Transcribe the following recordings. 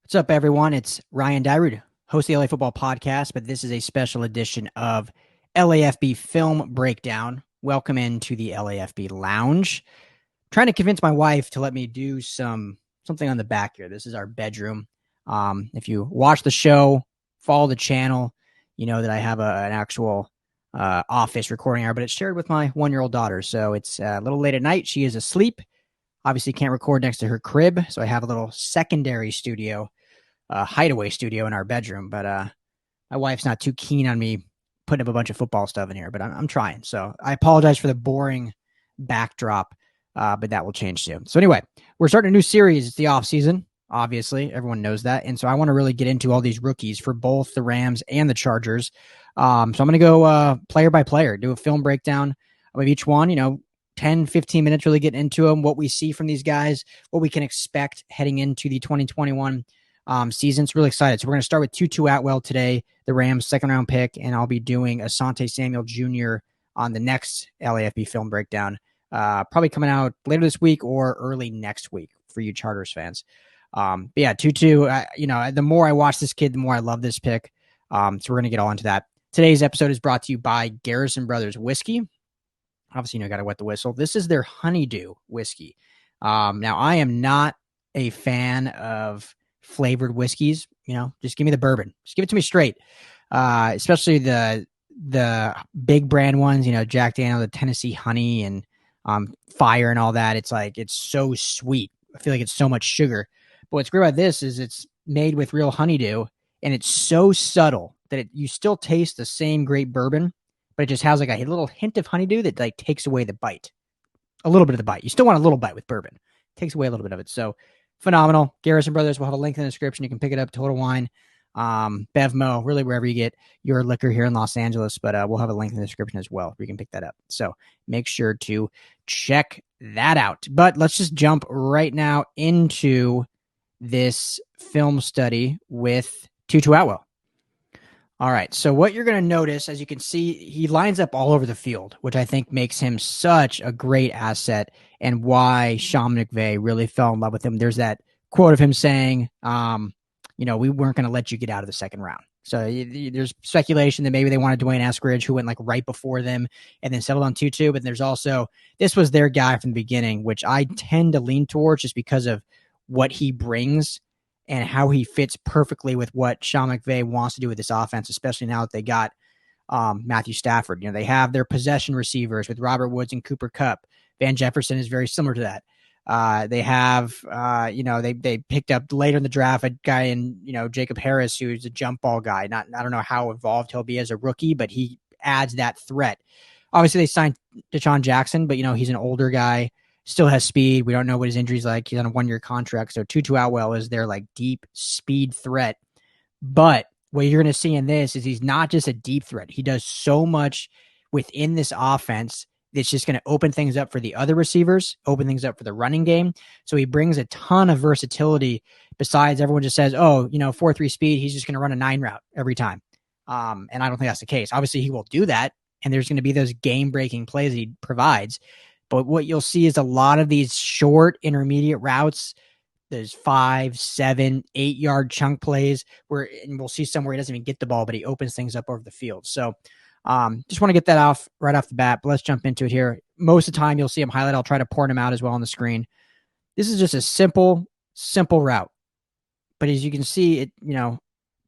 What's up, everyone? It's Ryan Dyrud, host of the LA Football Podcast, but this is a special edition of LAFB Film Breakdown. Welcome into the LAFB Lounge. I'm trying to convince my wife to let me do something on the back here. This is our bedroom. If you watch the show, follow the channel, you know that I have an actual office recording area, but it's shared with my 1-year-old daughter. So it's a little late at night. She is asleep. Obviously, can't record next to her crib, so I have a little secondary studio, hideaway studio in our bedroom. But my wife's not too keen on me putting up a bunch of football stuff in here, but I'm trying. So I apologize for the boring backdrop, but that will change soon. So anyway, we're starting a new series. It's the off season, obviously. Everyone knows that. And so I want to really get into all these rookies for both the Rams and the Chargers. So I'm going to go player by player, do a film breakdown of each one, 10, 15 minutes, really get into them, what we see from these guys, what we can expect heading into the 2021 season. It's really excited. So we're going to start with Tutu Atwell today, the Rams' second-round pick, and I'll be doing Asante Samuel Jr. on the next LAFB film breakdown, probably coming out later this week or early next week for you Chargers fans. But yeah, Tutu, the more I watch this kid, the more I love this pick. So we're going to get all into that. Today's episode is brought to you by Garrison Brothers Whiskey. Obviously, got to wet the whistle. This is their honeydew whiskey. Now, I am not a fan of flavored whiskeys. Just give me the bourbon. Just give it to me straight. Especially the big brand ones. Jack Daniel, the Tennessee Honey, and Fire, and all that. It's so sweet. I feel like it's so much sugar. But what's great about this is it's made with real honeydew, and it's so subtle that you still taste the same great bourbon, but it just has like a little hint of honeydew that like takes away the bite, a little bit of the bite. You still want a little bite with bourbon. It takes away a little bit of it. So phenomenal. Garrison Brothers, we'll have a link in the description. You can pick it up. Total Wine, Bevmo, really wherever you get your liquor here in Los Angeles, but we'll have a link in the description as well where you can pick that up. So make sure to check that out. But let's just jump right now into this film study with Tutu Atwell. All right, so what you're going to notice, as you can see, he lines up all over the field, which I think makes him such a great asset and why Sean McVay really fell in love with him. There's that quote of him saying, we weren't going to let you get out of the second round. So there's speculation that maybe they wanted Dwayne Eskridge, who went like right before them and then settled on Tutu. But there's also, this was their guy from the beginning, which I tend to lean towards just because of what he brings and how he fits perfectly with what Sean McVay wants to do with this offense, especially now that they got Matthew Stafford. They have their possession receivers with Robert Woods and Cooper Kupp. Van Jefferson is very similar to that. They have, they picked up later in the draft a guy in, Jacob Harris, who's a jump ball guy. I don't know how involved he'll be as a rookie, but he adds that threat. Obviously, they signed Deshaun Jackson, but, he's an older guy. Still has speed. We don't know what his injury's like. He's on a 1-year contract. So Tutu Atwell is their like deep speed threat. But what you're going to see in this is he's not just a deep threat. He does so much within this offense that's just going to open things up for the other receivers, open things up for the running game. So he brings a ton of versatility. Besides, everyone just says, 4.3 speed. He's just going to run a 9 route every time. And I don't think that's the case. Obviously, he will do that. And there's going to be those game-breaking plays that he provides. But what you'll see is a lot of these short intermediate routes, there's 5, 7, 8-yard chunk plays and we'll see somewhere he doesn't even get the ball, but he opens things up over the field. So just want to get that right off the bat, but let's jump into it here. Most of the time you'll see him highlight. I'll try to point him out as well on the screen. This is just a simple route. But as you can see, it,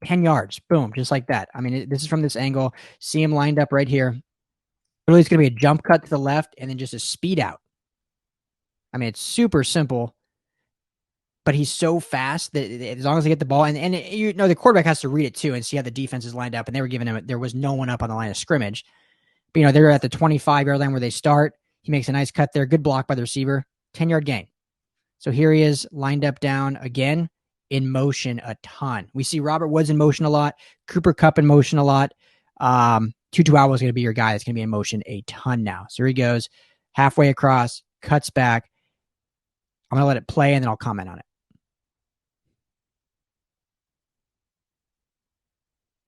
10 yards, boom, just like that. I mean, this is from this angle. See him lined up right here. Really, it's going to be a jump cut to the left and then just a speed out. I mean, it's super simple, but he's so fast that as long as they get the ball, and the quarterback has to read it too and see how the defense is lined up. And they were giving him, there was no one up on the line of scrimmage. But, they're at the 25-yard line where they start. He makes a nice cut there. Good block by the receiver. 10-yard gain. So here he is lined up down again in motion a ton. We see Robert Woods in motion a lot. Cooper Kupp in motion a lot. Tutu Atwell is going to be your guy that's going to be in motion a ton now. So here he goes, halfway across, cuts back. I'm going to let it play, and then I'll comment on it.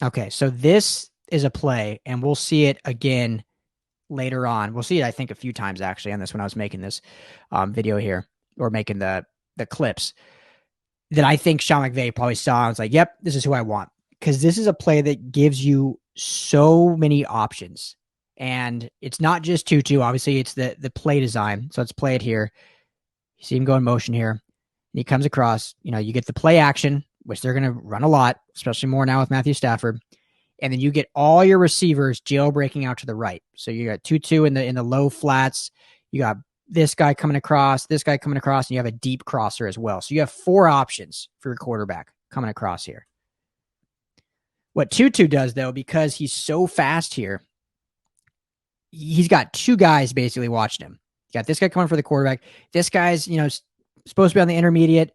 Okay, so this is a play, and we'll see it again later on. We'll see it, I think, a few times, actually, on this when I was making this video here, or making the clips. that I think Sean McVay probably saw and was like, yep, this is who I want. Because this is a play that gives you so many options. And it's not just Tutu. Obviously, it's the play design. So let's play it here. You see him go in motion here. And he comes across, you get the play action, which they're going to run a lot, especially more now with Matthew Stafford. And then you get all your receivers jailbreaking out to the right. So you got Tutu in the low flats. You got this guy coming across, this guy coming across, and you have a deep crosser as well. So you have 4 options for your quarterback coming across here. What Tutu does, though, because he's so fast here, he's got 2 guys basically watching him. You got this guy coming for the quarterback. This guy's, supposed to be on the intermediate,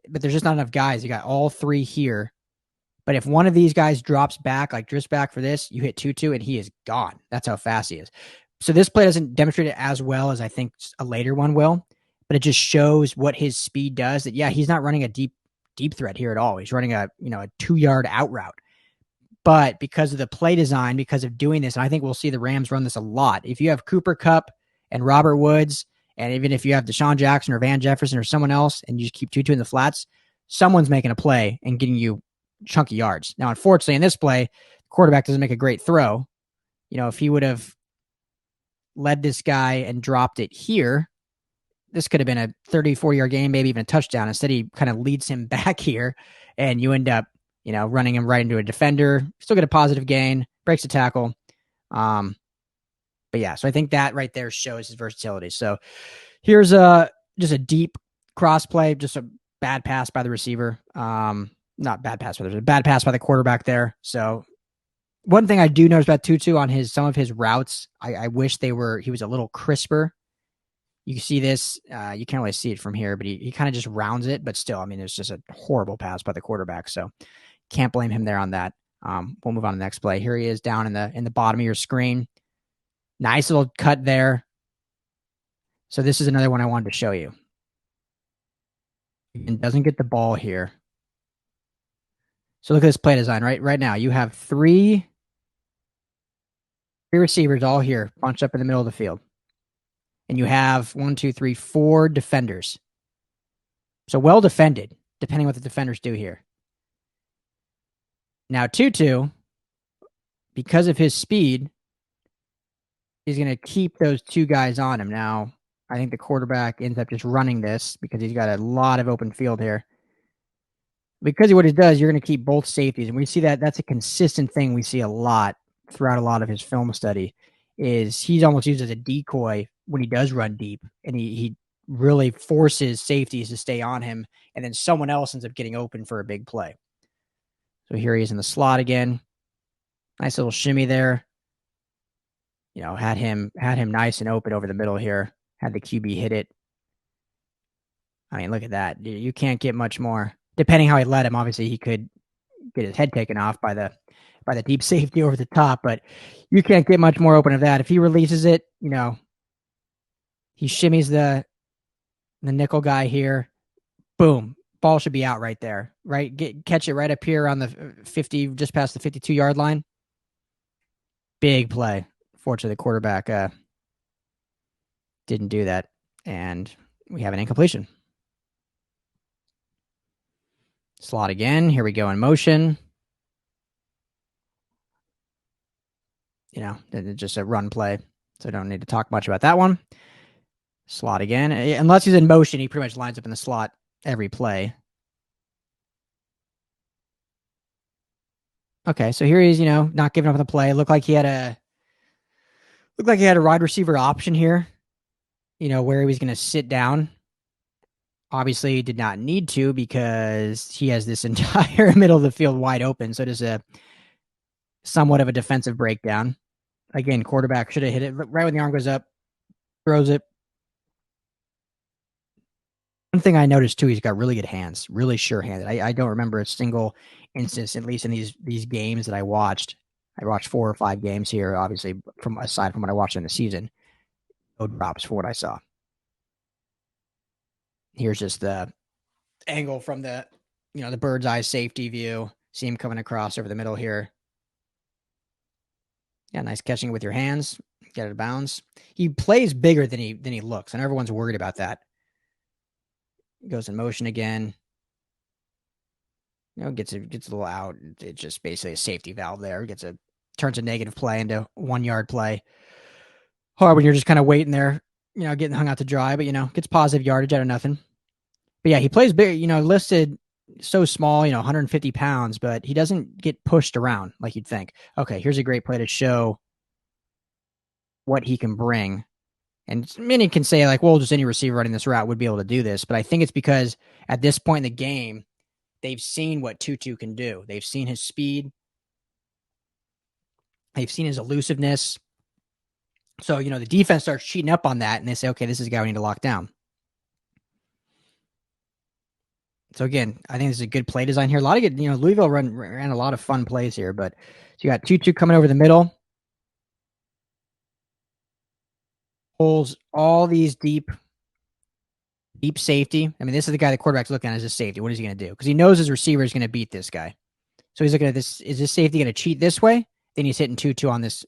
but there's just not enough guys. You got all 3 here. But if one of these guys drops back, like drifts back for this, you hit Tutu and he is gone. That's how fast he is. So this play doesn't demonstrate it as well as I think a later one will, but it just shows what his speed does. That, yeah, he's not running a deep threat here at all. He's running a 2-yard out route. But because of the play design, because of doing this, and I think we'll see the Rams run this a lot. If you have Cooper Kupp and Robert Woods, and even if you have Deshaun Jackson or Van Jefferson or someone else, and you just keep Tutu in the flats, someone's making a play and getting you chunky yards. Now, unfortunately, in this play, the quarterback doesn't make a great throw. If he would have led this guy and dropped it here, this could have been a 34-yard game, maybe even a touchdown. Instead, he kind of leads him back here, and you end up, running him right into a defender. Still get a positive gain, breaks a tackle. But yeah, so I think that right there shows his versatility. So here's just a deep cross play, just a bad pass by the receiver. Not bad pass, but there's a bad pass by the quarterback there. So one thing I do notice about Tutu on some of his routes, I wish he was a little crisper. You can see this, you can't really see it from here, but he kind of just rounds it, but still, it's just a horrible pass by the quarterback. So can't blame him there on that. We'll move on to the next play. Here he is down in the bottom of your screen. Nice little cut there. So this is another one I wanted to show you. And doesn't get the ball here. So look at this play design right now. You have 3 receivers all here, bunched up in the middle of the field. And you have 1, 2, 3, 4 defenders. So well defended, depending what the defenders do here. Now Tutu, because of his speed, is going to keep those 2 guys on him. Now, I think the quarterback ends up just running this because he's got a lot of open field here. Because of what he does, you're going to keep both safeties. And we see that's a consistent thing we see a lot throughout a lot of his film study, is he's almost used as a decoy when he does run deep. And he really forces safeties to stay on him. And then someone else ends up getting open for a big play. So here he is in the slot again. Nice little shimmy there. Had him nice and open over the middle here. Had the QB hit it. Look at that. You can't get much more. Depending how he led him, obviously he could get his head taken off by the deep safety over the top, but you can't get much more open of that. If he releases it, he shimmies the nickel guy here. Boom. Ball should be out right there, right? Catch it right up here on the 50, just past the 52-yard line. Big play. Fortunately, the quarterback didn't do that, and we have an incompletion. Slot again. Here we go in motion. Just a run play, so I don't need to talk much about that one. Slot again. Unless he's in motion, he pretty much lines up in the slot every play. Okay, so here he's, not giving up on the play. Looked like he had a wide receiver option here, where he was going to sit down. Obviously, he did not need to because he has this entire middle of the field wide open. So it is a somewhat of a defensive breakdown. Again, quarterback should have hit it right when the arm goes up, throws it. One thing I noticed too, he's got really good hands, really sure-handed. I don't remember a single instance, at least in these games that I watched. I watched 4 or 5 games here, obviously, aside from what I watched in the season. No drops for what I saw. Here's just the angle from the bird's eye safety view. See him coming across over the middle here. Yeah, nice catching with your hands. Get it out of bounds. He plays bigger than he looks, and everyone's worried about that. Goes in motion again. Gets a little out. It's just basically a safety valve there. Turns a negative play into 1 yard play. Hard when you're just kind of waiting there, getting hung out to dry, but gets positive yardage out of nothing. But yeah, he plays big, listed so small, 150 pounds, but he doesn't get pushed around like you'd think. Okay, here's a great play to show what he can bring. And many can say, like, well, just any receiver running this route would be able to do this. But I think it's because at this point in the game, they've seen what Tutu can do. They've seen his speed. They've seen his elusiveness. So, the defense starts cheating up on that, and they say, okay, this is a guy we need to lock down. So, again, I think this is a good play design here. A lot of good, Louisville ran a lot of fun plays here. But so you got Tutu coming over the middle. Pulls all these deep safety. I mean, this is the guy the quarterback's looking at as a safety. What is he going to do? Because he knows his receiver is going to beat this guy. So he's looking at this. Is this safety going to cheat this way? Then he's hitting 2-2 on this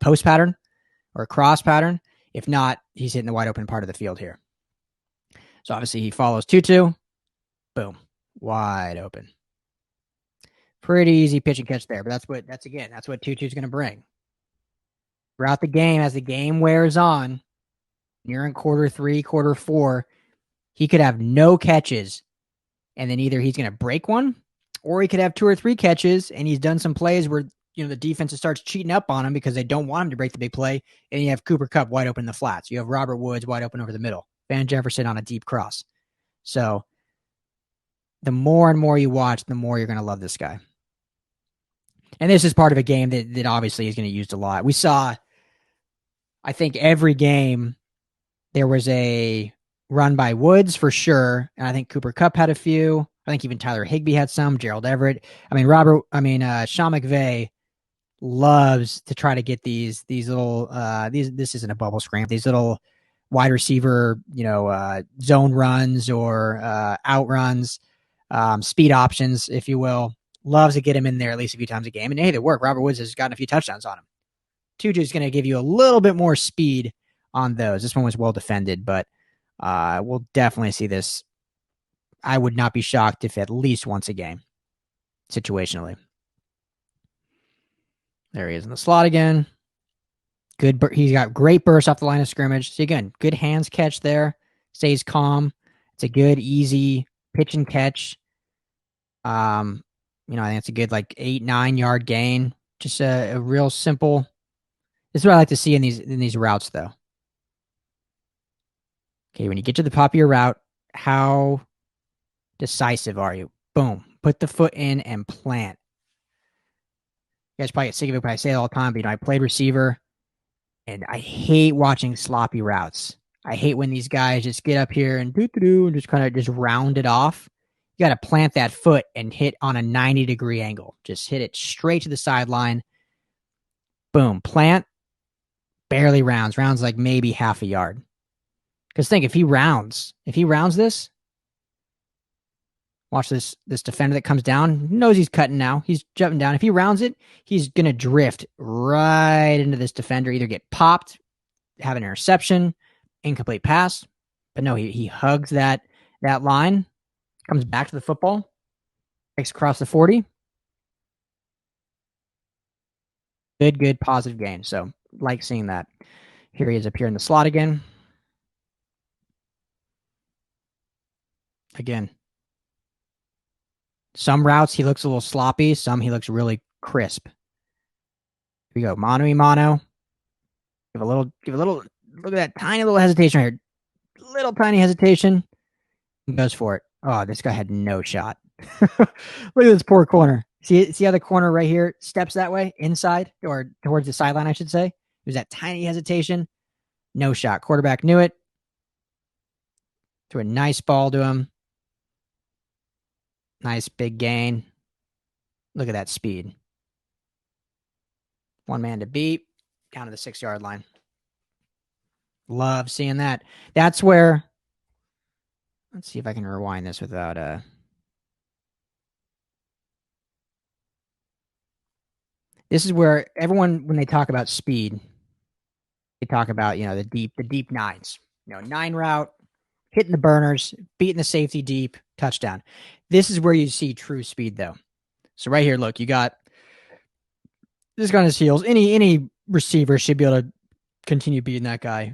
post pattern or cross pattern. If not, he's hitting the wide open part of the field here. So obviously he follows 2-2. Boom. Wide open. Pretty easy pitch and catch there. But that's what 2-2 is going to bring. Throughout the game, as the game wears on, you're in quarter 3, quarter 4, he could have no catches, and then either he's going to break one, or he could have 2 or 3 catches, and he's done some plays where the defense starts cheating up on him because they don't want him to break the big play, and you have Cooper Kupp wide open in the flats. You have Robert Woods wide open over the middle. Van Jefferson on a deep cross. So the more and more you watch, the more you're going to love this guy. And this is part of a game that obviously he's going to use a lot. We saw, I think, every game there was a run by Woods for sure, and I think Cooper Kupp had a few. I think even Tyler Higbee had some. Gerald Everett. Sean McVay loves to try to get these little this isn't a bubble screen. These little wide receiver, zone runs or out runs, speed options, if you will. Loves to get him in there at least a few times a game. And hey, they work. Robert Woods has gotten a few touchdowns on him. Tutu is going to give you a little bit more speed on those. This one was well defended, but we'll definitely see this. I would not be shocked if at least once a game, situationally. There he is in the slot again. Good. He's got great burst off the line of scrimmage. So again, good hands catch there. Stays calm. It's a good, easy pitch and catch. I think it's a good 8-9 yard gain. Just a real simple. This is what I like to see in these routes, though. Okay, when you get to the top of your route, how decisive are you? Boom. Put the foot in and plant. You guys probably get sick of it, but I say it all the time, but I played receiver, and I hate watching sloppy routes. I hate when these guys just get up here and and just kind of just round it off. You got to plant that foot and hit on a 90-degree angle. Just hit it straight to the sideline. Boom. Plant. Barely rounds like maybe half a yard. Because think, if he rounds this, watch this defender that comes down, knows he's cutting now. He's jumping down. If he rounds it, he's going to drift right into this defender, either get popped, have an interception, incomplete pass. But no, he hugs that line, comes back to the football, takes across the 40. Good, positive gain. So, like seeing that. Here he is up here in the slot again. Again, some routes he looks a little sloppy. Some he looks really crisp. Here we go. Mano y mano. Give a little, look at that tiny little hesitation right here. Little tiny hesitation. He goes for it. Oh, this guy had no shot. Look at this poor corner. See how the corner right here steps that way? Inside or towards the sideline, I should say. There's that tiny hesitation. No shot. Quarterback knew it. Threw a nice ball to him. Nice big gain. Look at that speed. One man to beat. Down to the 6 yard line. Love seeing that. That's where. Let's see if I can rewind this without This is where everyone, when they talk about speed, they talk about the deep nines. 9 route, hitting the burners, beating the safety deep, touchdown. This is where you see true speed, though. So right here, look, you got this guy on his heels. Any receiver should be able to continue beating that guy.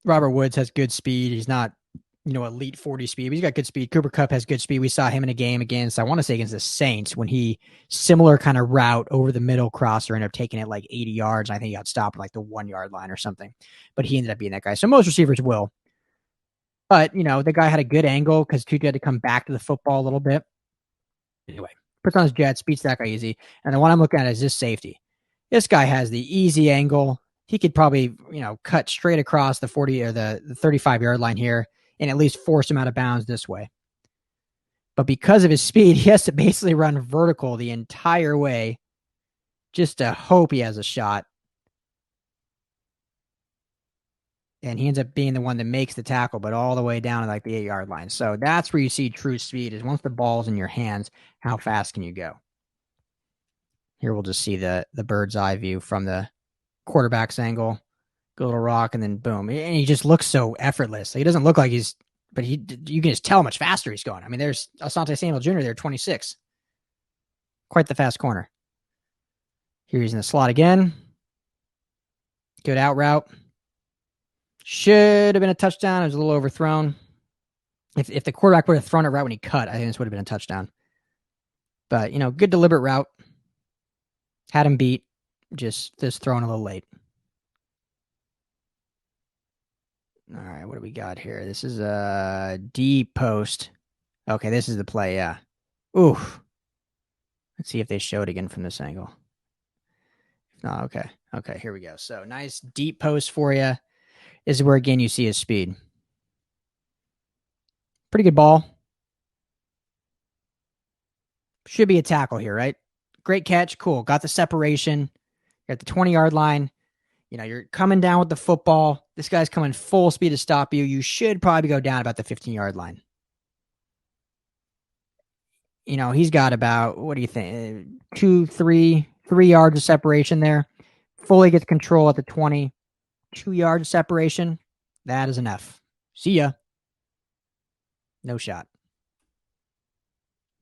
Robert Woods has good speed. He's not, elite 40 speed, but he's got good speed. Cooper Kupp has good speed. We saw him in a game against, I want to say against the Saints, when he similar kind of route over the middle crosser, ended up taking it like 80 yards. I think he got stopped at like the 1 yard line or something, but he ended up being that guy. So most receivers will. But, the guy had a good angle because Tutu had to come back to the football a little bit. Anyway, puts on his jets, beats that guy easy. And the one I'm looking at is this safety. This guy has the easy angle. He could probably, cut straight across the 40 or the 35-yard line here and at least force him out of bounds this way. But because of his speed, he has to basically run vertical the entire way just to hope he has a shot. And he ends up being the one that makes the tackle, but all the way down to like the 8-yard line. So that's where you see true speed, is once the ball's in your hands, how fast can you go? Here we'll just see the bird's eye view from the quarterback's angle. Go a little rock, and then boom. And he just looks so effortless. He doesn't look like but you can just tell how much faster he's going. I mean, there's Asante Samuel Jr. there, 26. Quite the fast corner. Here he's in the slot again. Good out route. Should have been a touchdown. It was a little overthrown. If the quarterback would have thrown it right when he cut, I think this would have been a touchdown. But, good deliberate route. Had him beat. Just thrown a little late. All right, what do we got here? This is a deep post. Okay, this is the play, yeah. Oof. Let's see if they show it again from this angle. No, okay. Okay, here we go. So, nice deep post for you. This is where, again, you see his speed. Pretty good ball. Should be a tackle here, right? Great catch. Cool. Got the separation. You're at the 20-yard line. You're coming down with the football. This guy's coming full speed to stop you. You should probably go down about the 15-yard line. He's got about, what do you think, 3 yards of separation there. Fully gets control at the 20. 2 yards of separation. That is enough. See ya. No shot.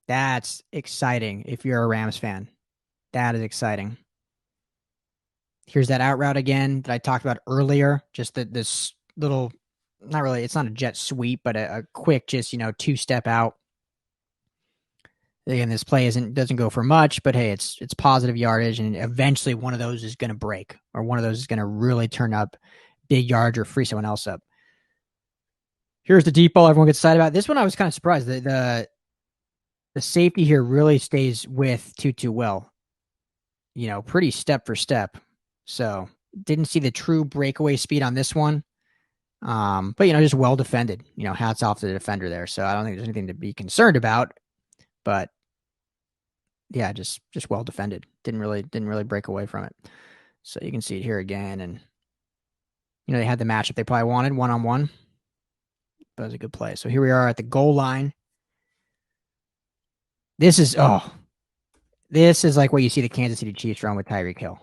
That's exciting if you're a Rams fan. That is exciting. Here's that out route again that I talked about earlier. Just this little, not really, it's not a jet sweep, but a quick, just, 2-step out. Again, this play doesn't go for much, but hey, it's positive yardage, and eventually one of those is going to break, or one of those is going to really turn up big yards or free someone else up. Here's the deep ball everyone gets excited about. This one I was kind of surprised. The safety here really stays with Tutu well. Pretty step for step. So didn't see the true breakaway speed on this one. But just well defended. Hats off to the defender there. So I don't think there's anything to be concerned about. But yeah, just well defended. Didn't really break away from it. So you can see it here again, and they had the matchup they probably wanted, 1-on-1. But it was a good play. So here we are at the goal line. This is like what you see the Kansas City Chiefs run with Tyreek Hill.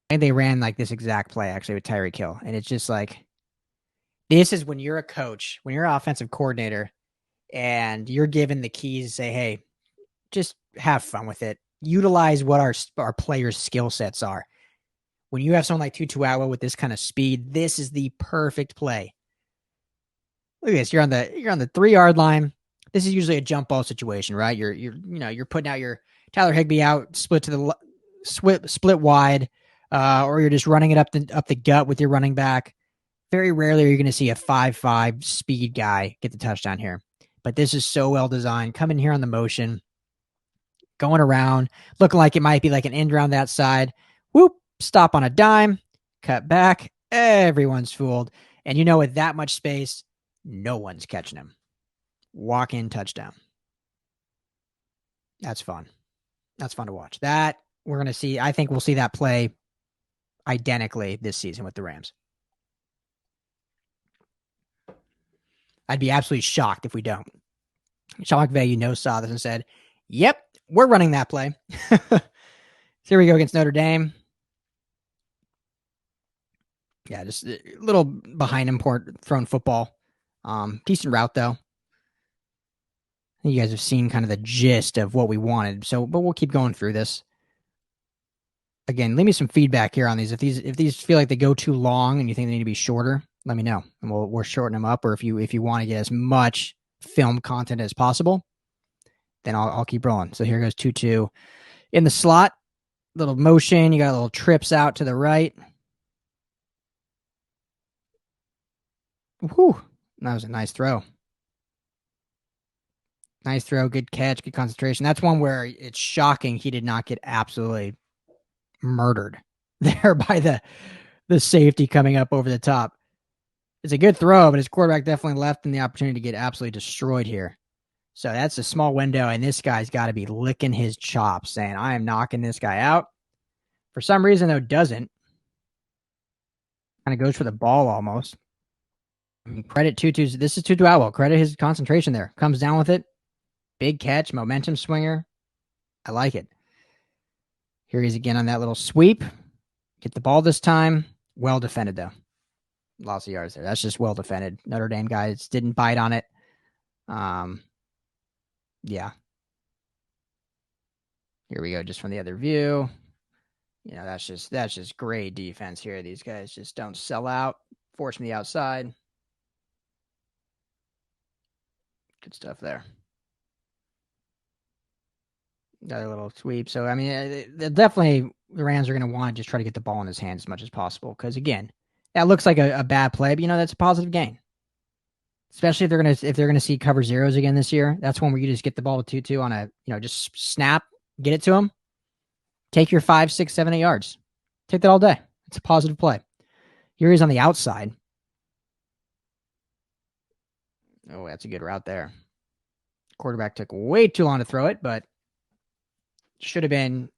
And they ran like this exact play actually with Tyreek Hill. And it's just like, this is when you're a coach, when you're an offensive coordinator, and you're given the keys to say, hey, just have fun with it. Utilize what our players' skill sets are. When you have someone like Tutu Atwell with this kind of speed, this is the perfect play. Look at this. You're on the 3-yard line. This is usually a jump ball situation, right? You're putting out your Tyler Higbee out, split wide, or you're just running it up the gut with your running back. Very rarely are you going to see a 5'5" speed guy get the touchdown here. But this is so well designed. Coming here on the motion, going around, looking like it might be like an end around that side. Whoop, stop on a dime, cut back. Everyone's fooled. And with that much space, no one's catching him. Walk-in touchdown. That's fun. That's fun to watch. That we're going to see. I think we'll see that play identically this season with the Rams. I'd be absolutely shocked if we don't. Sean McVay, saw this and said, yep, we're running that play. Here we go against Notre Dame. Yeah, just a little behind him thrown football. Decent route, though. You guys have seen kind of the gist of what we wanted. But we'll keep going through this. Again, leave me some feedback here on these. If these feel like they go too long and you think they need to be shorter, let me know, and we'll shorten them up. Or if you want to get as much film content as possible, then I'll keep rolling. So here goes Tutu in the slot. Little motion. You got little trips out to the right. Whew. That was a nice throw. Nice throw. Good catch. Good concentration. That's one where it's shocking he did not get absolutely murdered there by the safety coming up over the top. It's a good throw, but his quarterback definitely left him the opportunity to get absolutely destroyed here. So that's a small window, and this guy's got to be licking his chops, saying, I am knocking this guy out. For some reason, though, doesn't. Kind of goes for the ball almost. I mean, credit Tutu's. This is Tutu Atwell. Credit his concentration there. Comes down with it. Big catch, momentum swinger. I like it. Here he is again on that little sweep. Get the ball this time. Well defended, though. Lots of yards there. That's just well defended. Notre Dame guys didn't bite on it. Yeah. Here we go, just from the other view. You know, that's just great defense here. These guys just don't sell out. Force from the outside. Good stuff there. Another little sweep. So, I mean, definitely the Rams are going to want to just try to get the ball in his hands as much as possible. Because, again, that looks like a bad play, but, that's a positive gain. Especially if they're gonna see cover zeros again this year. That's one where you just get the ball to Tutu on a, just snap, get it to him. Take your 5, 6, 7, 8 yards. Take that all day. It's a positive play. Here he's on the outside. Oh, that's a good route there. Quarterback took way too long to throw it, but should have been.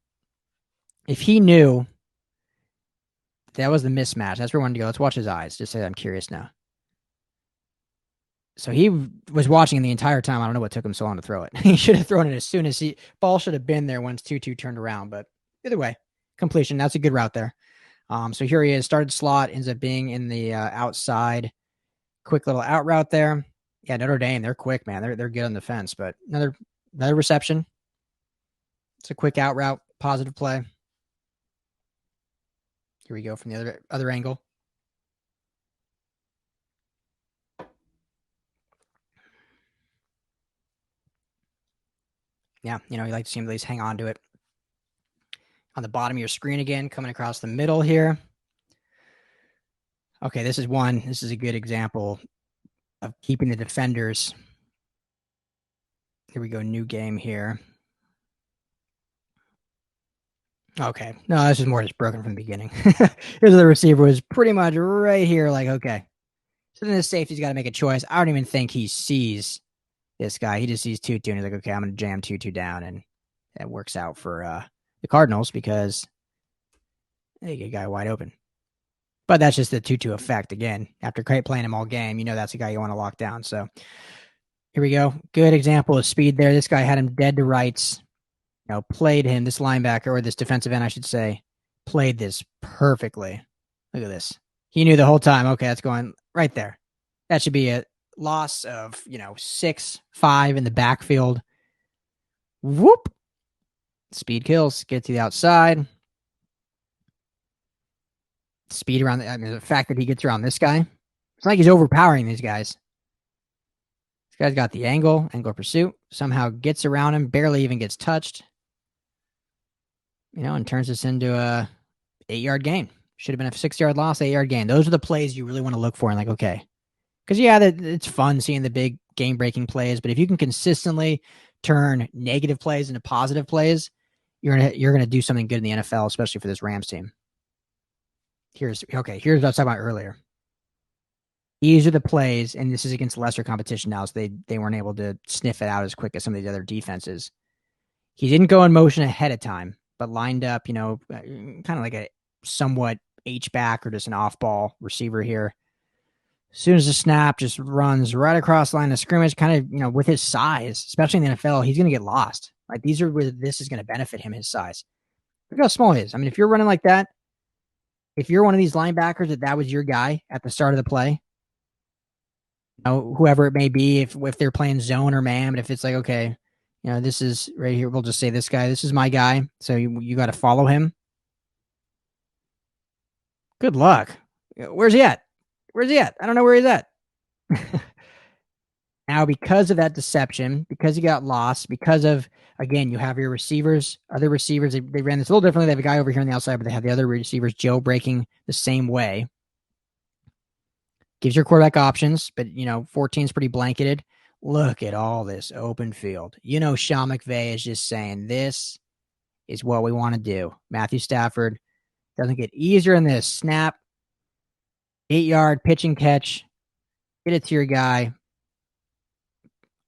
If he knew that was the mismatch, that's where we wanted to go. Let's watch his eyes. Just say I'm curious now. So he was watching the entire time. I don't know what took him so long to throw it. He should have thrown it as soon as ball should have been there once Tutu turned around. But either way, completion. That's a good route there. So here he is. Started slot, ends up being in the outside. Quick little out route there. Yeah, Notre Dame, they're quick, man. They're good on the fence. But another reception. It's a quick out route. Positive play. Here we go from the other angle. Yeah, you like to see him at least hang on to it. On the bottom of your screen again, coming across the middle here. Okay, this is a good example of keeping the defenders. Here we go, new game here. Okay, no, this is more just broken from the beginning. Here's the receiver was pretty much right here, like, okay. So then the safety's got to make a choice. I don't even think he sees this guy. He just sees Tutu, and he's like, okay, I'm going to jam Tutu down, and that works out for the Cardinals because they get a guy wide open. But that's just the Tutu effect. Again, after playing him all game, that's a guy you want to lock down. So here we go. Good example of speed there. This guy had him dead to rights. Played him, this linebacker, or this defensive end, I should say, played this perfectly. Look at this. He knew the whole time, okay, that's going right there. That should be a loss of, 6, 5 in the backfield. Whoop. Speed kills. Get to the outside. Speed around. The fact that he gets around this guy. It's like he's overpowering these guys. This guy's got the angle pursuit. Somehow gets around him. Barely even gets touched. And turns this into a 8-yard gain. Should have been a 6-yard loss, 8-yard gain. Those are the plays you really want to look for. And like, okay. Because, yeah, it's fun seeing the big game-breaking plays. But if you can consistently turn negative plays into positive plays, you're gonna do something good in the NFL, especially for this Rams team. Here's what I was talking about earlier. These are the plays, and this is against lesser competition now, so they weren't able to sniff it out as quick as some of these other defenses. He didn't go in motion ahead of time, but lined up, kind of like a somewhat H-back or just an off-ball receiver here. As soon as the snap, just runs right across the line of scrimmage, kind of, with his size, especially in the NFL, he's going to get lost. Like, these are where this is going to benefit him, his size. Look how small he is. I mean, if you're running like that, if you're one of these linebackers that was your guy at the start of the play, whoever it may be, if they're playing zone or man, but if it's like, okay, this is right here, we'll just say this guy, this is my guy. So you got to follow him. Good luck. Where's he at? Where's he at? I don't know where he's at. Now, because of that deception, because he got lost, because of, again, you have your receivers, other receivers, they ran this a little differently. They have a guy over here on the outside, but they have the other receivers, Joe, breaking the same way. Gives your quarterback options, but, 14 is pretty blanketed. Look at all this open field. Sean McVay is just saying, this is what we want to do. Matthew Stafford doesn't get easier in this. Snap, 8-yard pitch and catch, get it to your guy,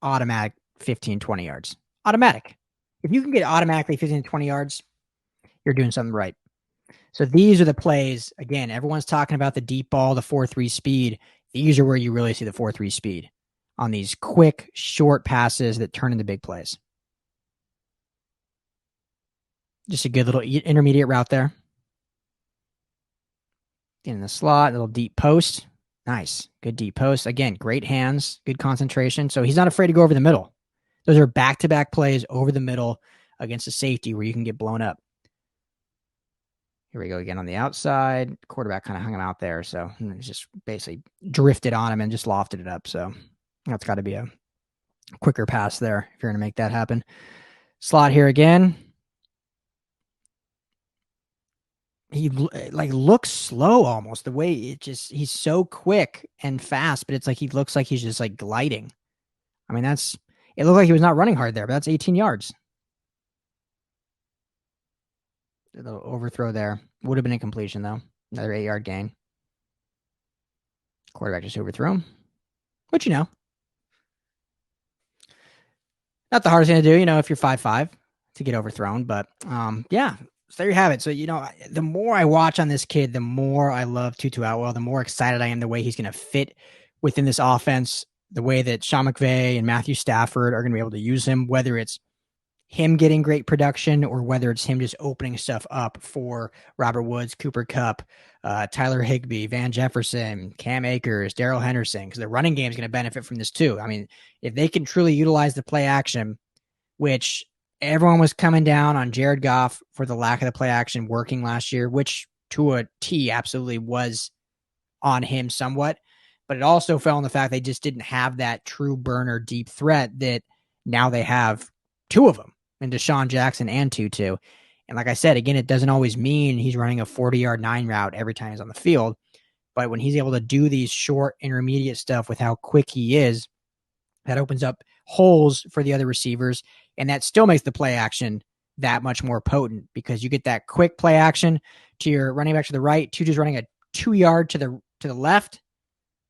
automatic 15, 20 yards. Automatic. If you can get automatically 15 to 20 yards, you're doing something right. So these are the plays. Again, everyone's talking about the deep ball, the 4-3 speed. These are where you really see the 4-3 speed on these quick, short passes that turn into big plays. Just a good little intermediate route there. In the slot, a little deep post. Nice. Good deep post. Again, great hands, good concentration. So he's not afraid to go over the middle. Those are back-to-back plays over the middle against a safety where you can get blown up. Here we go again on the outside. Quarterback kind of hung him out there. So it's just basically drifted on him and just lofted it up. So that's got to be a quicker pass there if you're going to make that happen. Slot here again. He looks slow almost, the way he's so quick and fast, but it's like he looks like he's just like gliding. I mean, it looked like he was not running hard there, but that's 18 yards. A little overthrow there. Would have been a completion though. Another 8-yard gain. Quarterback just overthrew him. But not the hardest thing to do, if you're 5'5", to get overthrown. But yeah. So there you have it. So, the more I watch on this kid, the more I love Tutu Atwell, the more excited I am the way he's going to fit within this offense, the way that Sean McVay and Matthew Stafford are going to be able to use him, whether it's him getting great production or whether it's him just opening stuff up for Robert Woods, Cooper Kupp, Tyler Higbee, Van Jefferson, Cam Akers, Darrell Henderson, because the running game is going to benefit from this too. I mean, if they can truly utilize the play action, which everyone was coming down on Jared Goff for the lack of the play action working last year, which to a T absolutely was on him somewhat. But it also fell on the fact they just didn't have that true burner deep threat that now they have two of them, and Deshaun Jackson and Tutu. And like I said, again, it doesn't always mean he's running a 40-yard 9 route every time he's on the field. But when he's able to do these short intermediate stuff with how quick he is, that opens up holes for the other receivers. And that still makes the play action that much more potent because you get that quick play action to your running back to the right. Tutu's running a 2-yard to the left.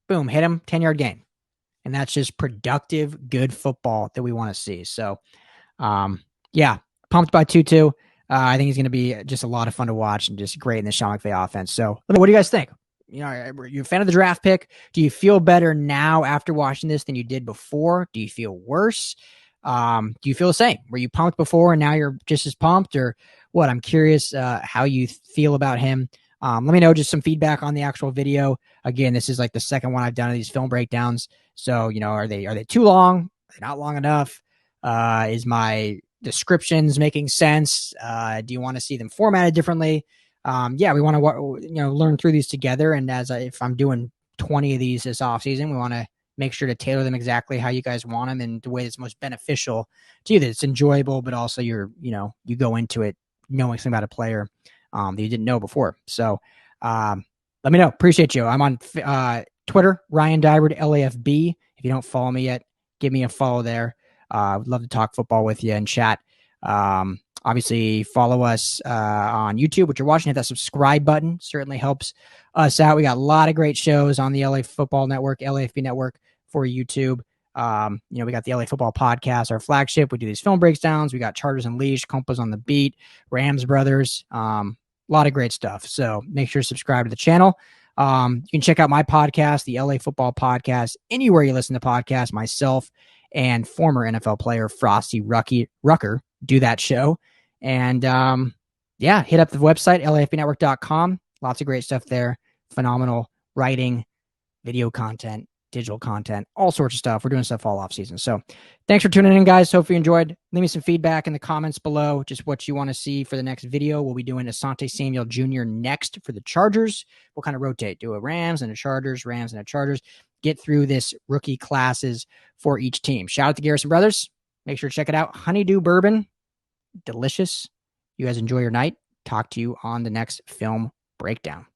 Boom, hit him, 10-yard gain. And that's just productive, good football that we want to see. So, yeah, pumped by Tutu. I think he's going to be just a lot of fun to watch and just great in the Sean McVay offense. So, what do you guys think? Are you a fan of the draft pick? Do you feel better now after watching this than you did before? Do you feel worse? Do you feel the same? Were you pumped before and now you're just as pumped, or what? I'm curious how you feel about him. Let me know just some feedback on the actual video. Again, this is like the second one I've done of these film breakdowns. So, are they too long? Are they not long enough? Is my descriptions making sense? Do you want to see them formatted differently? Yeah, we want to learn through these together. And if I'm doing 20 of these this off season, we want to make sure to tailor them exactly how you guys want them and the way that's most beneficial to you, that it's enjoyable, but also you go into it knowing something about a player that you didn't know before. So let me know. Appreciate you. I'm on Twitter, Ryan Dyberd, LAFB. If you don't follow me yet, give me a follow there. Would love to talk football with you and chat. Obviously, follow us on YouTube, which you're watching. Hit that subscribe button. Certainly helps us out. We got a lot of great shows on the LA Football Network, LAFB Network for YouTube. We got the LA Football Podcast, our flagship. We do these film breakdowns. We got Chargers Unleashed, Compass on the Beat, Rams Brothers. A lot of great stuff. So make sure to subscribe to the channel. You can check out my podcast, the LA Football Podcast, anywhere you listen to podcasts. Myself and former NFL player Frosty Rucker do that show. And hit up the website, lafbnetwork.com. Lots of great stuff there. Phenomenal writing, video content, digital content, all sorts of stuff. We're doing stuff all off season. So thanks for tuning in, guys. Hope you enjoyed. Leave me some feedback in the comments below, just what you want to see for the next video. We'll be doing Asante Samuel Jr. next for the Chargers. We'll kind of rotate, do a Rams and a Chargers, Rams and a Chargers. Get through this rookie classes for each team. Shout out to Garrison Brothers. Make sure to check it out. Honeydew Bourbon. Delicious. You guys enjoy your night. Talk to you on the next film breakdown.